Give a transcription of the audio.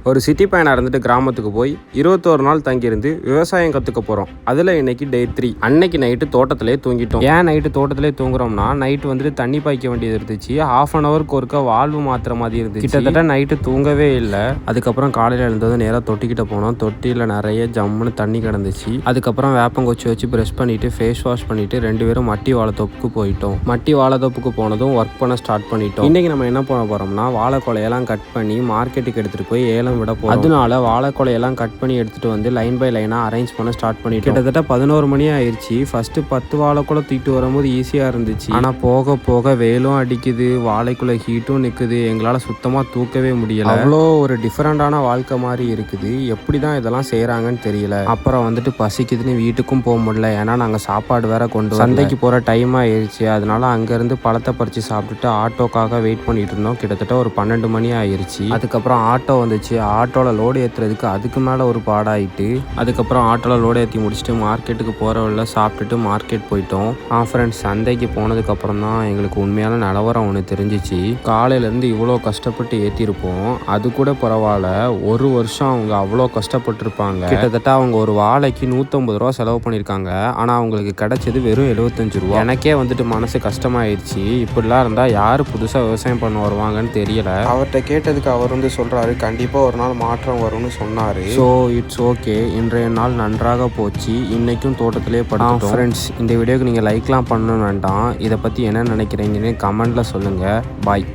ஒரு சிட்டி பையனாக இருந்துட்டு கிராமத்துக்கு போய் 21 நாள் தங்கியிருந்து விவசாயம் கற்றுக்க போகிறோம். அதில் இன்னைக்கு டே 3. அன்னைக்கு நைட்டு தோட்டத்திலே தூங்கிட்டோம். ஏன் நைட்டு தோட்டத்திலே தூங்குறோம்னா, நைட்டு வந்துட்டு தண்ணி பாய்க்க வேண்டியது இருந்துச்சு. ½ ஹவருக்கு ஒருக்க வால்வு மாத்திர மாதிரி இருந்துச்சு. கிட்டத்தட்ட நைட்டு தூங்கவே இல்லை. அதுக்கப்புறம் காலையில் எழுந்தது நேராக தொட்டிக்கிட்ட போனோம். தொட்டியில் நிறைய ஜம்முன்னு தண்ணி கிடந்துச்சு. அதுக்கப்புறம் வேப்பங்கொச்சி வச்சு ப்ரெஷ் பண்ணிட்டு ஃபேஸ் வாஷ் பண்ணிட்டு 2 பேரும் மட்டி வாழைத்தோப்புக்கு போயிட்டோம். மட்டி வாழைத்தோப்புக்கு போனதும் ஒர்க் பண்ண ஸ்டார்ட் பண்ணிட்டோம். இன்னைக்கு நம்ம என்ன பண்ண போறோம்னா, வாழைக்கொலையெல்லாம் கட் பண்ணி மார்க்கெட்டுக்கு எடுத்துட்டு போய் ஏலம் விட போறோம். அதனால வாழைக்கொலையெல்லாம் கட் பண்ணி எடுத்துட்டு வந்து லைன் பை லைனா அரேஞ்ச் பண்ண ஸ்டார்ட் பண்ணிட்டோம். கிட்டத்தட்ட 11 மணி ஆயிடுச்சு. ஃபர்ஸ்ட் 10 வாழைக்குலை தூக்கிட்டு வரும்போது ஈஸியா இருந்துச்சு. ஆனா போக போக வெயிலும் அடிக்குது, வாழைக்குலை ஹீட்டும் நிக்குது. எங்களால சுத்தமா தூக்கவே முடியல. அவ்வளோ ஒரு டிஃபரெண்டான வாழ்க்கை மாதிரி இருக்குது. எப்படிதான் இதெல்லாம் செய்யறாங்கன்னு தெரியல. அப்புறம் வந்துட்டு பசிக்குதுன்னு வீட்டுக்கும் போக முடியல. ஏன்னா நாங்க சாப்பாடு வேற கொண்டு சந்தைக்கு போற டைம் ஆயிடுச்சு. அதனால அங்க இருந்து பழத்தை பறிச்சு சாப்பிட்டுட்டு ஆட்டோக்காக வெயிட் பண்ணிட்டு இருந்தோம். கிட்டத்தட்ட ஒரு 12 மணி ஆயிடுச்சு. அதுக்கப்புறம் ஆட்டோ வந்துச்சு. ஆட்டோல லோடு ஏற்றுறதுக்கு அதுக்கு மேலே ஒரு பாடாயிட்டு, அதுக்கப்புறம் ஆட்டோவில் லோடு ஏற்றி முடிச்சுட்டு மார்க்கெட்டுக்கு போகிற வழியில் சாப்பிட்டுட்டு மார்க்கெட் போயிட்டோம். ஃப்ரெண்ட்ஸ், சந்தைக்கு போனதுக்கப்புறம் தான் எங்களுக்கு உண்மையான நிலவரம் ஒன்று தெரிஞ்சிச்சு. காலையிலேருந்து இவ்வளோ கஷ்டப்பட்டு ஏற்றிருப்போம். அது கூட பரவாயில்ல, ஒரு வருஷம் அவங்க அவ்வளோ கஷ்டப்பட்டுருப்பாங்க. கிட்டத்தட்ட அவங்க ஒரு வாழைக்கு 150 ரூபா செலவு பண்ணியிருக்காங்க. ஆனால் அவங்களுக்கு கிடைச்சது வெறும் 75 ரூபா. எனக்கே வந்துட்டு மனசு கஷ்டமாயிடுச்சு. இப்படிலாம் இருந்தால் யார் புதுசாக விவசாயம் பண்ண வருவாங்கன்னு தெரியல. அவர்கிட்ட கேட்டதுக்கு அவர் வந்து சொல்கிறாரு, கண்டிப்பாக ஒரு நாள் மாற்றம் வரும்னு சொன்னார். So it's okay. இன்றைய நாள் நன்றாக போச்சு. இன்றைக்கும் தோட்டத்திலே படுத்தோம். ஃப்ரெண்ட்ஸ், இந்த வீடியோக்கு நீங்கள் லைக்லாம் பண்ணணும் வேண்டாம். இதை பற்றி என்ன நினைக்கிறீங்கன்னு கமெண்டில் சொல்லுங்கள். பாய்.